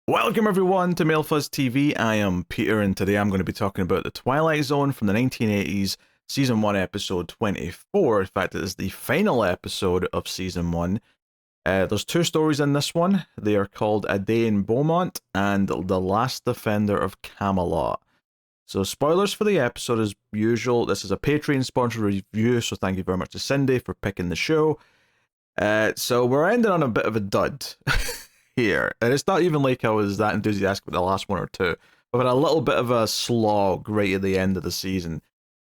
Welcome everyone to MailFuzz TV. I am Peter, and today I'm going to be talking about the Twilight Zone from the 1980s, Season 1, Episode 24. In fact, it is the final episode of Season 1. There's two stories in this one. They are called A Day in Beaumont and The Last Defender of Camelot. So spoilers for the episode as usual. This is a Patreon-sponsored review, so thank you very much to Cindy for picking the show. So we're ending on a bit of a dud. Here, and it's not even like I was that enthusiastic with the last one or two. I've had a little bit of a slog right at the end of the season.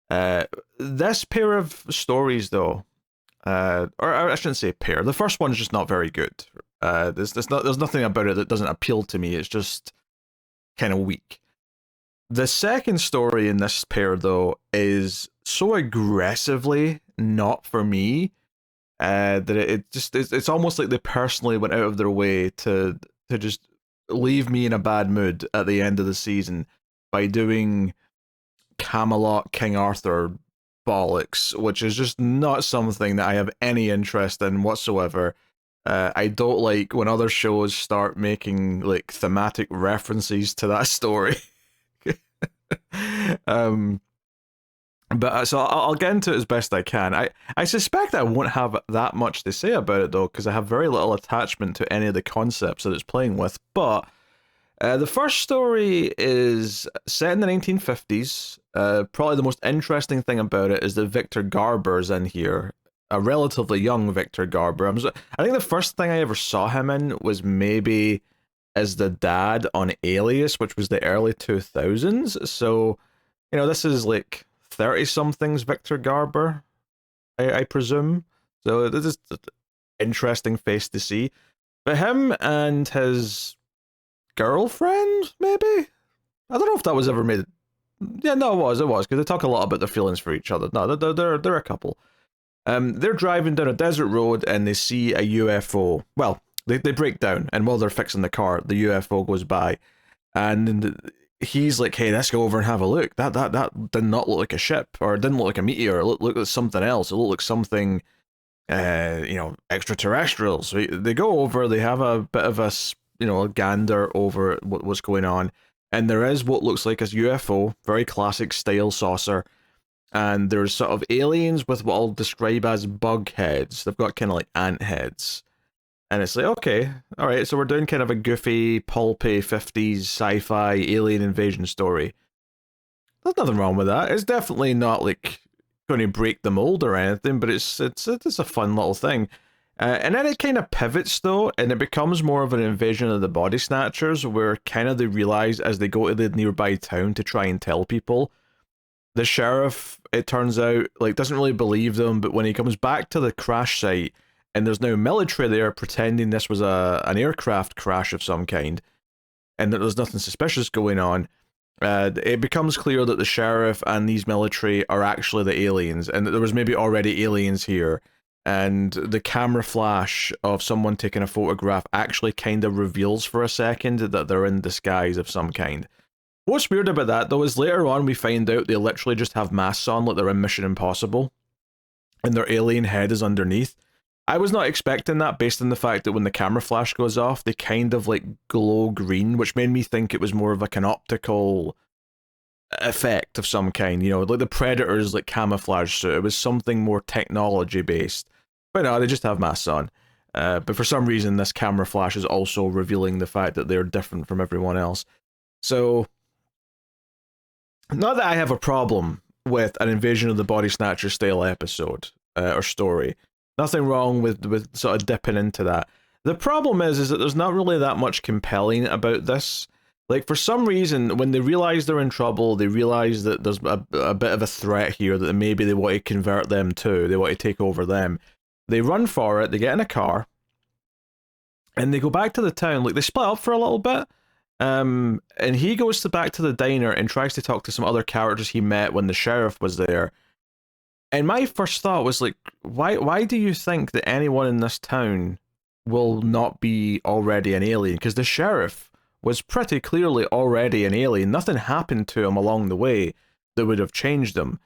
This pair of stories, though, or I shouldn't say pair. The first one is just not very good. There's nothing about it that doesn't appeal to me. It's just kind of weak. The second story in this pair, though, is so aggressively not for me. That it's almost like they personally went out of their way to just leave me in a bad mood at the end of the season by doing Camelot King Arthur bollocks, which is just not something that I have any interest in whatsoever. I don't like when other shows start making like thematic references to that story. But so I'll get into it as best I can. I suspect I won't have that much to say about it though, because I have very little attachment to any of the concepts that it's playing with. But the first story is set in the 1950s. Probably the most interesting thing about it is that Victor Garber's in here, a relatively young Victor Garber. I think the first thing I ever saw him in was maybe as the dad on Alias, which was the early 2000s. So, this is like 30-somethings Victor Garber, I presume. So this is an interesting face to see. But him and his girlfriend, maybe? I don't know if that was ever made. Yeah, no, it was, because they talk a lot about their feelings for each other. No, they're a couple. They're driving down a desert road and they see a UFO. Well, they break down, and while they're fixing the car, the UFO goes by. And he's like, hey, let's go over and have a look. That did not look like a ship, or it didn't look like a meteor. It looked like something else. It looked like something, extraterrestrial. So they go over, they have a bit of a, gander over what's going on. And there is what looks like a UFO, very classic style saucer. And there's sort of aliens with what I'll describe as bug heads. They've got kind of like ant heads. And it's like, okay, all right, so we're doing kind of a goofy, pulpy 50s sci-fi alien invasion story. There's nothing wrong with that. It's definitely not like going to break the mold or anything, but it's a fun little thing. And then it kind of pivots though, and it becomes more of an invasion of the body snatchers, where kind of they realize as they go to the nearby town to try and tell people. The sheriff, it turns out, like doesn't really believe them, but when he comes back to the crash site, and there's now military there pretending this was an aircraft crash of some kind, and that there's nothing suspicious going on. It becomes clear that the sheriff and these military are actually the aliens, and that there was maybe already aliens here. And the camera flash of someone taking a photograph actually kind of reveals for a second that they're in disguise of some kind. What's weird about that, though, is later on we find out they literally just have masks on like they're in Mission Impossible, and their alien head is underneath. I was not expecting that based on the fact that when the camera flash goes off, they kind of like glow green, which made me think it was more of like an optical effect of some kind, like the Predator's like camouflage suit. It was something more technology based. But no, they just have masks on. But for some reason, this camera flash is also revealing the fact that they're different from everyone else. So, not that I have a problem with an Invasion of the Body Snatcher style episode or story. Nothing wrong with sort of dipping into that. The problem is that there's not really that much compelling about this. Like, for some reason, when they realize they're in trouble, they realize that there's a bit of a threat here that maybe they want to convert them to. They want to take over them. They run for it, they get in a car, and they go back to the town. Like, they split up for a little bit, and he goes back to the diner and tries to talk to some other characters he met when the sheriff was there. And my first thought was like, why do you think that anyone in this town will not be already an alien? Because the sheriff was pretty clearly already an alien. Nothing happened to him along the way that would have changed him.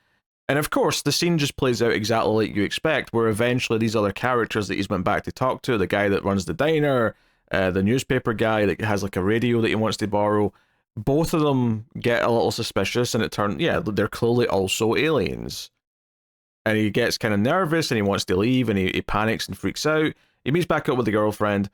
And of course, the scene just plays out exactly like you expect, where eventually these other characters that he's went back to talk to, the guy that runs the diner, the newspaper guy that has like a radio that he wants to borrow. Both of them get a little suspicious, and it turns, yeah, they're clearly also aliens. And he gets kind of nervous, and he wants to leave, and he panics and freaks out. He meets back up with the girlfriend.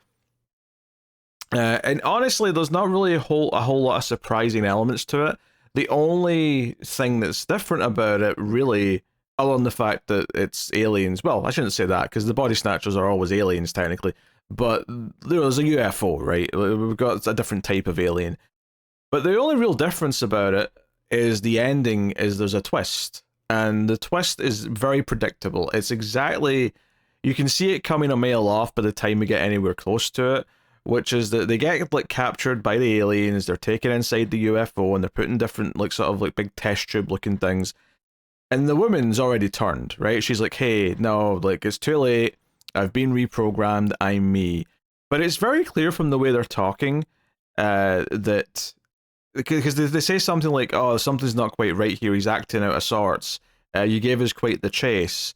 And honestly, there's not really a whole lot of surprising elements to it. The only thing that's different about it, really, other than the fact that it's aliens, well, I shouldn't say that, because the body snatchers are always aliens, technically, but there's a UFO, right? We've got a different type of alien. But the only real difference about it is the ending is there's a twist. And the twist is very predictable. It's exactly... You can see it coming a mile off by the time we get anywhere close to it, which is that they get like captured by the aliens, they're taken inside the UFO, and they're put in different like sort of like big test tube looking things. And the woman's already turned, right? She's like, hey, no, like it's too late. I've been reprogrammed, I'm me. But it's very clear from the way they're talking that... Because they say something like, oh, something's not quite right here, he's acting out of sorts. You gave us quite the chase.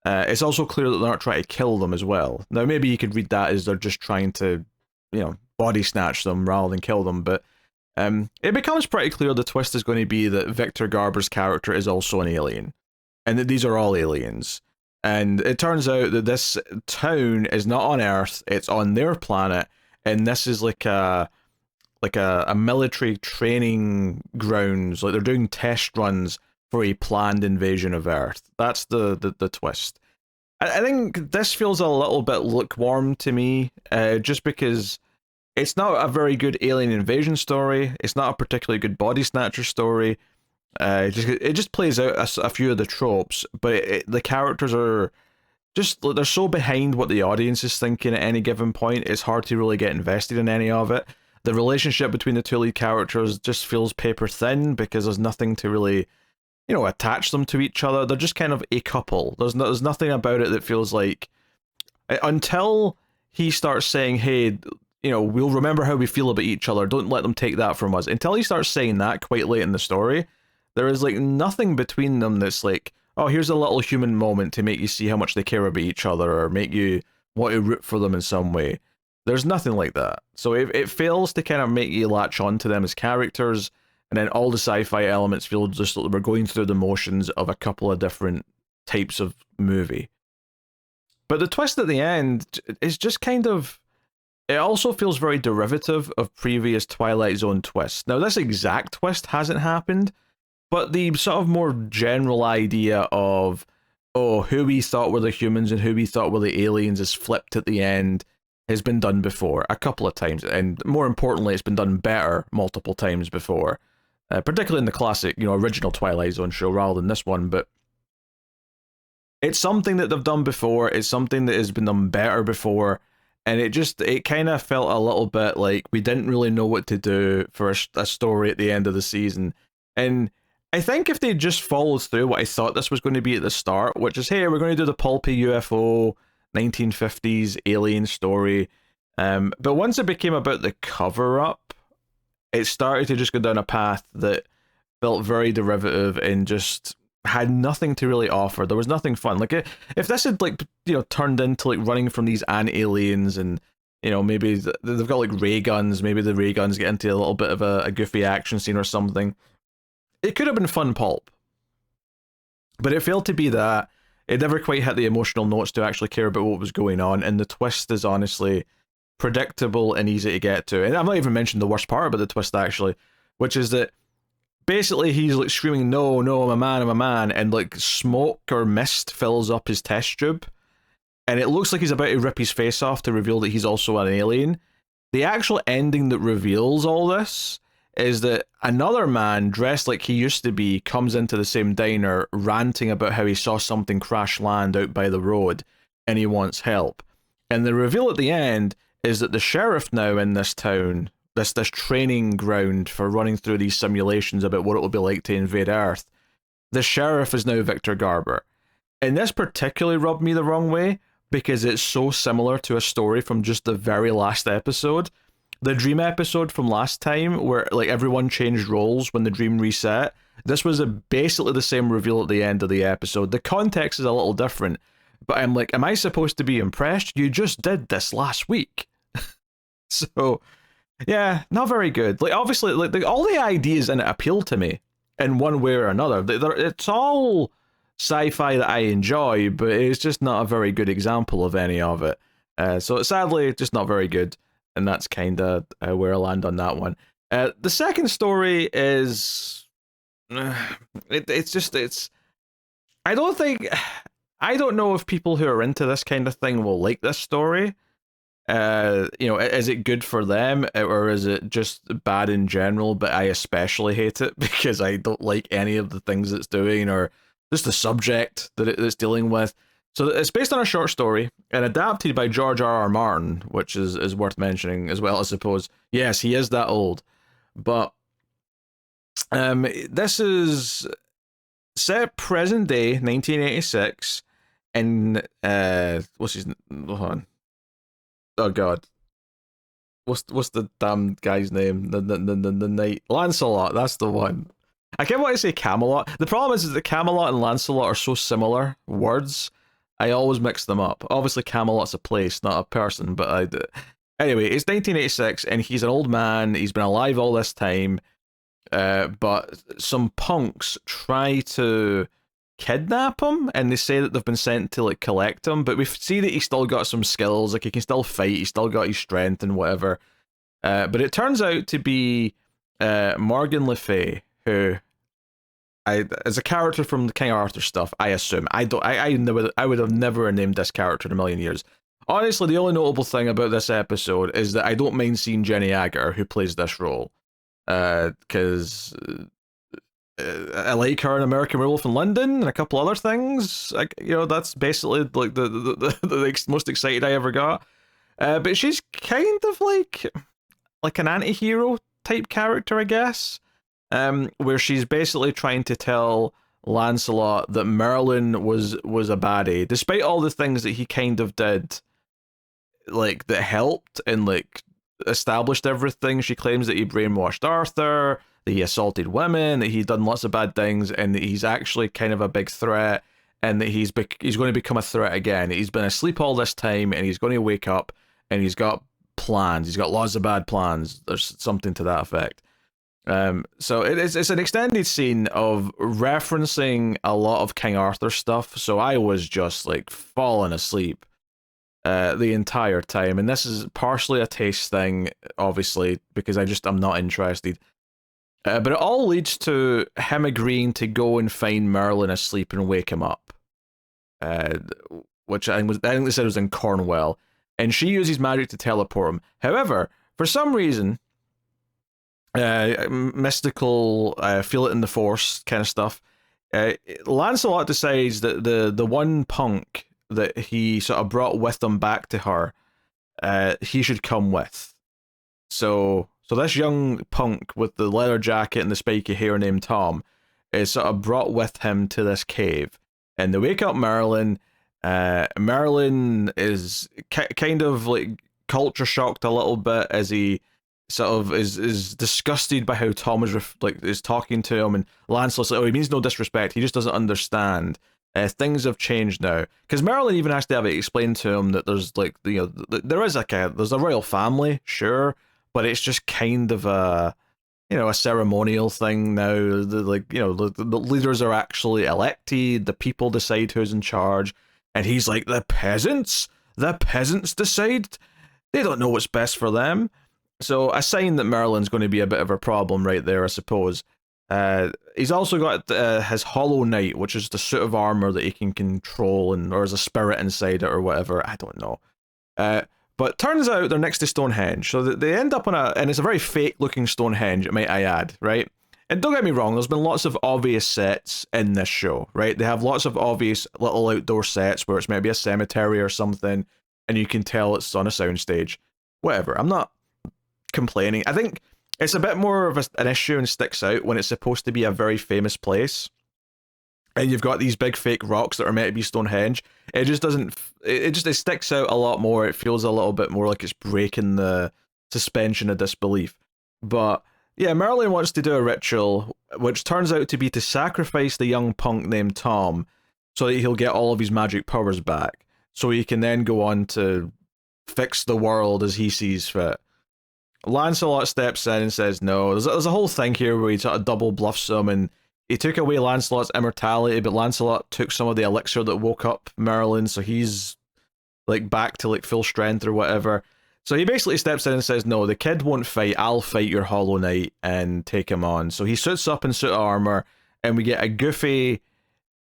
It's also clear that they're not trying to kill them as well. Now, maybe you could read that as they're just trying to, body snatch them rather than kill them, but it becomes pretty clear the twist is going to be that Victor Garber's character is also an alien, and that these are all aliens. And it turns out that this town is not on Earth, it's on their planet, and this is like a military training grounds, like they're doing test runs for a planned invasion of Earth. That's the twist. I think this feels a little bit lukewarm to me, just because it's not a very good alien invasion story, it's not a particularly good body snatcher story, it just plays out a few of the tropes, but the characters are just, they're so behind what the audience is thinking at any given point, it's hard to really get invested in any of it. The relationship between the two lead characters just feels paper thin because there's nothing to really, attach them to each other. They're just kind of a couple. There's nothing about it that feels like, until he starts saying, hey, we'll remember how we feel about each other, don't let them take that from us. Until he starts saying that quite late in the story, there is like nothing between them that's like, oh, here's a little human moment to make you see how much they care about each other or make you want to root for them in some way. There's nothing like that. So it fails to kind of make you latch on to them as characters, and then all the sci-fi elements feel just like we're going through the motions of a couple of different types of movie. But the twist at the end is just kind of... It also feels very derivative of previous Twilight Zone twists. Now, this exact twist hasn't happened, but the sort of more general idea of, oh, who we thought were the humans and who we thought were the aliens is flipped at the end has been done before a couple of times, and more importantly, it's been done better multiple times before, particularly in the classic, original Twilight Zone show rather than this one. But it's something that they've done before, it's something that has been done better before, and it kind of felt a little bit like we didn't really know what to do for a story at the end of the season. And I think if they just followed through what I thought this was going to be at the start, which is, hey, we're going to do the pulpy UFO 1950s alien story, but once it became about the cover-up, it started to just go down a path that felt very derivative and just had nothing to really offer. There was nothing fun. Like, if this had turned into like running from these ant-aliens, and maybe they've got like ray guns, maybe the ray guns get into a little bit of a goofy action scene or something, it could have been fun pulp. But it failed to be that. It never quite hit the emotional notes to actually care about what was going on, and the twist is honestly predictable and easy to get to. And I've not even mentioned the worst part about the twist, actually, which is that basically he's like screaming, no, I'm a man, and like smoke or mist fills up his test tube, and it looks like he's about to rip his face off to reveal that he's also an alien. The actual ending that reveals all this is that another man dressed like he used to be comes into the same diner ranting about how he saw something crash land out by the road and he wants help. And the reveal at the end is that the sheriff now in this town, this training ground for running through these simulations about what it will be like to invade Earth, the sheriff is now Victor Garber. And this particularly rubbed me the wrong way because it's so similar to a story from just the very last episode. The dream episode from last time, where like everyone changed roles when the dream reset, this was basically the same reveal at the end of the episode. The context is a little different, but I'm like, am I supposed to be impressed? You just did this last week. So yeah, not very good. Like obviously, like all the ideas in it appeal to me in one way or another. It's all sci-fi that I enjoy, but it's just not a very good example of any of it. So sadly, just not very good, and that's kind of where I land on that one. The second story is, it's. I don't think, I don't know if people who are into this kind of thing will like this story. Is it good for them or is it just bad in general? But I especially hate it because I don't like any of the things it's doing or just the subject that it's dealing with. So it's based on a short story and adapted by George R. R. Martin, which is worth mentioning as well, I suppose. Yes, he is that old, but this is set present day, 1986, in what's his hold on. Oh god, what's the damn guy's name? The knight Lancelot. That's the one. I can't want to say Camelot. The problem is that Camelot and Lancelot are so similar words. I always mix them up. Obviously, Camelot's a place, not a person. But anyway, it's 1986, and he's an old man. He's been alive all this time. But some punks try to kidnap him, and they say that they've been sent to like collect him. But we see that he's still got some skills, like he can still fight. He's still got his strength and whatever. But it turns out to be Morgan Le Fay, who as a character from the King Arthur stuff. I assume I would have never named this character in a million years. Honestly, the only notable thing about this episode is that I don't mind seeing Jenny Agutter, who plays this role. Because I like her in American Werewolf in London and a couple other things. Like, that's basically like the most excited I ever got. But she's kind of like an anti-hero type character, I guess. Where she's basically trying to tell Lancelot that Merlin was a baddie, despite all the things that he kind of did, like that helped and like established everything. She claims that he brainwashed Arthur, that he assaulted women, that he'd done lots of bad things, and that he's actually kind of a big threat, and that he's going to become a threat again. He's been asleep all this time, and he's going to wake up, and he's got plans. He's got lots of bad plans. There's something to that effect. So it's an extended scene of referencing a lot of King Arthur stuff. So I was just like falling asleep the entire time, and this is partially a taste thing, obviously, because I'm not interested. But it all leads to him agreeing to go and find Merlin asleep and wake him up. Which I think they said was in Cornwall, and she uses magic to teleport him. However, for some reason, mystical, feel it in the force kind of stuff, Lancelot decides that the one punk that he sort of brought with him back to her, he should come with. So this young punk with the leather jacket and the spiky hair named Tom is sort of brought with him to this cave. And they wake up Merlin. Merlin is kind of like culture shocked a little bit as he sort of is disgusted by how Tom is talking to him, and Lancelot's like, oh, he means no disrespect, he just doesn't understand. Things have changed now, because Merlin even has to have it explained to him that there's like there's a royal family, sure, but it's just kind of a ceremonial thing now. The leaders are actually elected, the people decide who's in charge, and he's like, the peasants decide, they don't know what's best for them. So a sign that Merlin's going to be a bit of a problem right there, I suppose. He's also got his Hollow Knight, which is the suit of armor that he can control, or there's a spirit inside it or whatever, I don't know. But turns out they're next to Stonehenge, so they end up and it's a very fake looking Stonehenge, might I add, right? And don't get me wrong, there's been lots of obvious sets in this show, right? They have lots of obvious little outdoor sets where it's maybe a cemetery or something, and you can tell it's on a soundstage. Whatever, I'm not complaining. I think it's a bit more of an issue and sticks out when it's supposed to be a very famous place, and you've got these big fake rocks that are meant to be Stonehenge. It just doesn't. It sticks out a lot more. It feels a little bit more like it's breaking the suspension of disbelief. But yeah, Merlin wants to do a ritual, which turns out to be to sacrifice the young punk named Tom, so that he'll get all of his magic powers back, so he can then go on to fix the world as he sees fit. Lancelot steps in and says no. There's a whole thing here where he sort of double bluffs him, and he took away Lancelot's immortality, but Lancelot took some of the elixir that woke up Merlin, so he's like back to like full strength or whatever. So he basically steps in and says, no, the kid won't fight. I'll fight your Hollow Knight and take him on. So he suits up in suit of armor, and we get a goofy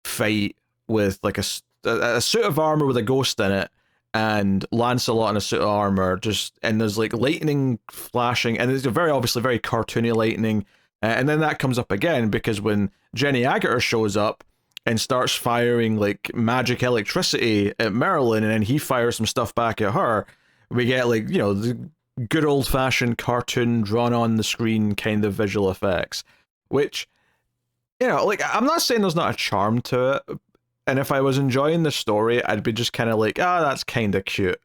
fight with like a suit of armor with a ghost in it, and Lancelot in a suit of armor, and there's like lightning flashing, and it's very obviously very cartoony lightning. And then that comes up again because when Jenny Agutter shows up and starts firing like magic electricity at Merlin, and then he fires some stuff back at her, we get like, you know, the good old fashioned cartoon drawn on the screen kind of visual effects, which, you know, like, I'm not saying there's not a charm to it, and if I was enjoying the story, I'd be just kind of like, that's kind of cute.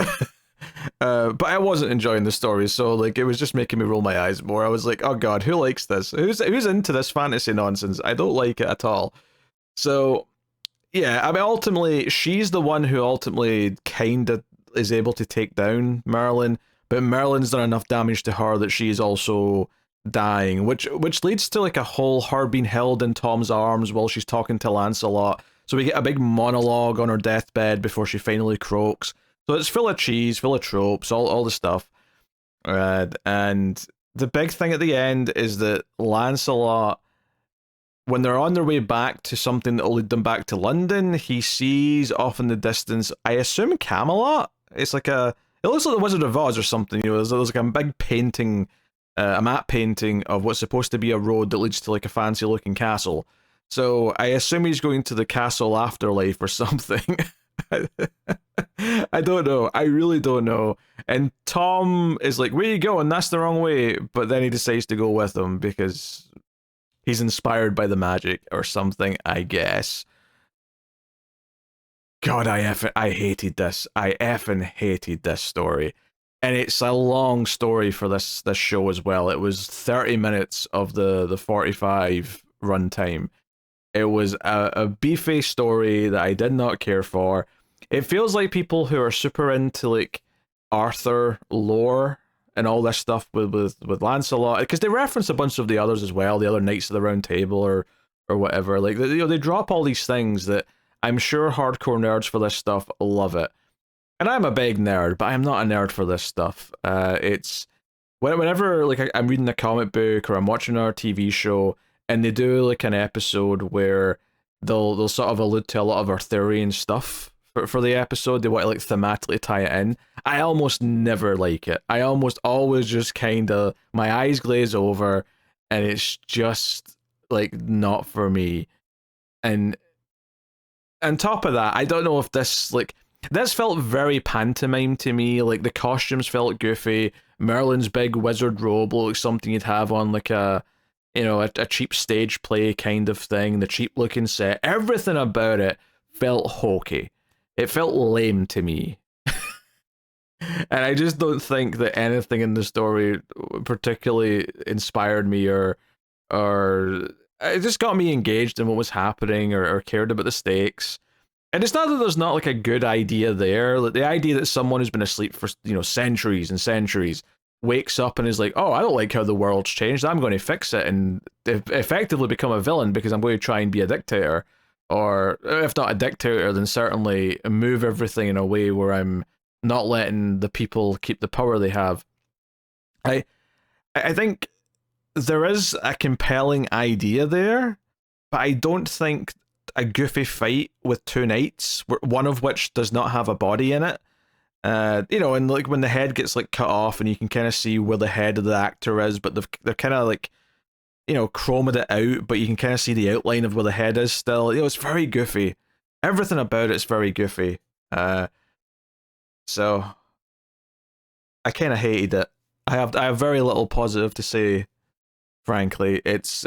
But I wasn't enjoying the story, so like it was just making me roll my eyes more. I was like, oh god, who likes this? Who's into this fantasy nonsense? I don't like it at all. So yeah, I mean, ultimately, she's the one who ultimately kind of is able to take down Merlin, but Merlin's done enough damage to her that she's also dying, which leads to like a whole her being held in Tom's arms while she's talking to Lancelot. So we get a big monologue on her deathbed before she finally croaks. So it's full of cheese, full of tropes, all the stuff. And the big thing at the end is that Lancelot, when they're on their way back to something that will lead them back to London, he sees off in the distance, I assume Camelot? It looks like the Wizard of Oz or something. You know, there's like a big painting, a map painting of what's supposed to be a road that leads to like a fancy looking castle. So I assume he's going to the castle afterlife or something. I don't know. I really don't know. And Tom is like, where you going? That's the wrong way. But then he decides to go with him because he's inspired by the magic or something, I guess. God, I hated this. I effing hated this story. And it's a long story for this show as well. It was 30 minutes of the 45 runtime. It was a beefy story that I did not care for. It feels like people who are super into like Arthur lore and all this stuff with Lancelot, because they reference a bunch of the others as well, the other Knights of the Round Table or whatever. Like, you know, they drop all these things that I'm sure hardcore nerds for this stuff love it. And I'm a big nerd, but I'm not a nerd for this stuff. It's whenever like I'm reading a comic book or I'm watching our TV show and they do like an episode where they'll sort of allude to a lot of Arthurian stuff for the episode, they want to like thematically tie it in. I almost never like it. I almost always just kind of, my eyes glaze over and it's just like not for me. And on top of that, I don't know if this felt very pantomime to me. Like the costumes felt goofy. Merlin's big wizard robe looked like something you'd have on like a cheap stage play kind of thing. The cheap looking set, everything about it felt hokey. It felt lame to me. And I just don't think that anything in the story particularly inspired me or it just got me engaged in what was happening or cared about the stakes. And it's not that there's not like a good idea there. Like the idea that someone who's been asleep for, you know, centuries and centuries wakes up and is like, oh, I don't like how the world's changed. I'm going to fix it and effectively become a villain because I'm going to try and be a dictator. Or if not a dictator, then certainly move everything in a way where I'm not letting the people keep the power they have. I think there is a compelling idea there, but I don't think a goofy fight with two knights, one of which does not have a body in it, you know, and like when the head gets like cut off and you can kind of see where the head of the actor is, but they're kind of like, you know, chromed it out, but you can kind of see the outline of where the head is still. You know, it's very goofy. Everything about it's very goofy. So I kind of hated it. I have very little positive to say, frankly. It's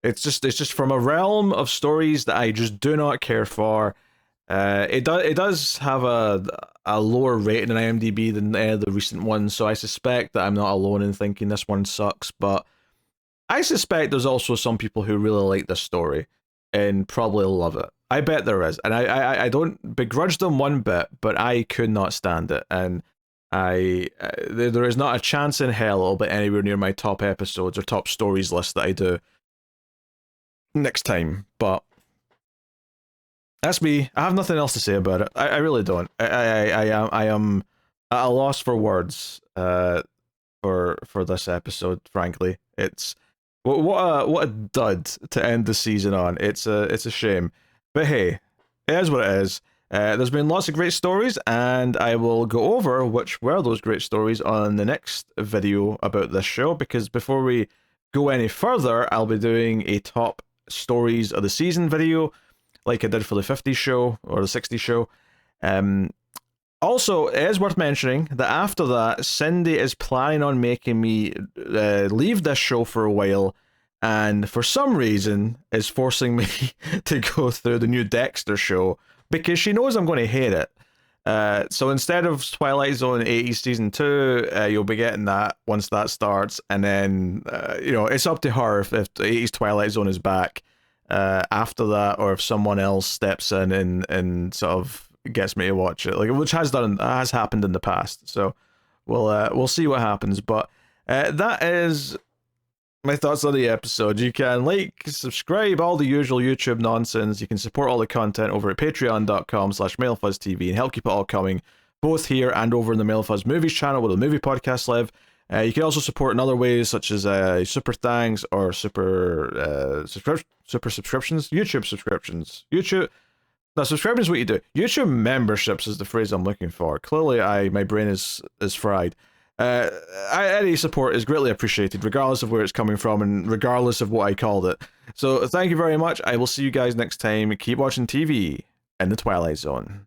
just from a realm of stories that I just do not care for. It does have a lower rating in IMDb than any of the recent ones, so I suspect that I'm not alone in thinking this one sucks, but I suspect there's also some people who really like this story and probably love it. I bet there is, and I don't begrudge them one bit, but I could not stand it, and There is not a chance in hell it'll be anywhere near my top episodes or top stories list that I do next time. But that's me. I have nothing else to say about it. I really don't. I am at a loss for words. For this episode, frankly, it's what a dud to end the season on. It's a shame, but hey, it is what it is. There's been lots of great stories, and I will go over which were those great stories on the next video about this show, because before we go any further, I'll be doing a top stories of the season video, like I did for the 50s show, or the 60s show. Also, it is worth mentioning that after that, Cindy is planning on making me leave this show for a while, and for some reason is forcing me to go through the new Dexter show, because she knows I'm going to hate it. So instead of Twilight Zone 80 Season 2, you'll be getting that once that starts, and then, it's up to her if the 80s Twilight Zone is back after that, or if someone else steps in and sort of gets me to watch it, like, which has happened in the past. So we'll see what happens. But that is my thoughts on the episode. You can subscribe, all the usual YouTube nonsense. You can support all the content over at patreon.com/MailFuzzTV and help keep it all coming, both here and over in the MailFuzz Movies channel where the movie podcasts live. You can also support in other ways, such as super thanks or super subscriptions, YouTube subscriptions. Now, subscribing is what you do. YouTube memberships is the phrase I'm looking for. Clearly, my brain is fried. Any support is greatly appreciated, regardless of where it's coming from and regardless of what I called it. So, thank you very much. I will see you guys next time. Keep watching TV in the Twilight Zone.